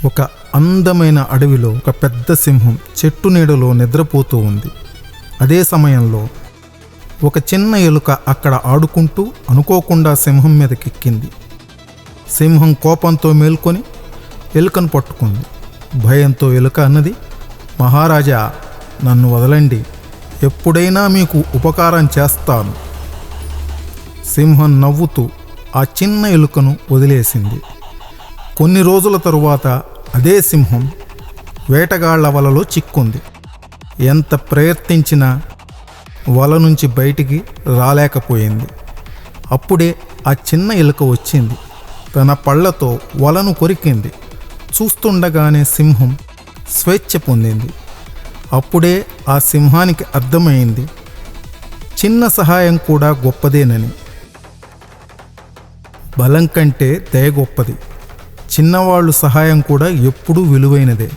ఒక అందమైన అడవిలో ఒక పెద్ద సింహం చెట్టు నీడలో నిద్రపోతూ ఉంది. అదే సమయంలో ఒక చిన్న ఎలుక అక్కడ ఆడుకుంటూ అనుకోకుండా సింహం మీదకెక్కింది. సింహం కోపంతో మేల్కొని ఎలుకను పట్టుకుంది. భయంతో ఎలుక అన్నది, మహారాజా, నన్ను వదలండి, ఎప్పుడైనా మీకు ఉపకారం చేస్తాను. సింహం నవ్వుతూ ఆ చిన్న ఎలుకను వదిలేసింది. కొన్ని రోజుల తరువాత అదే సింహం వేటగాళ్ల వలలో చిక్కుంది. ఎంత ప్రయత్నించినా వల నుంచి బయటికి రాలేకపోయింది. అప్పుడే ఆ చిన్న ఎలుక వచ్చింది. తన పళ్ళతో వలను కొరికింది. చూస్తుండగానే సింహం స్వేచ్ఛ పొందింది. అప్పుడే ఆ సింహానికి అర్థమైంది, చిన్న సహాయం కూడా గొప్పదేనని. బలం కంటే దయ గొప్పది. చిన్నవాళ్ళు సహాయం కూడా ఎప్పుడూ విలువైనదే.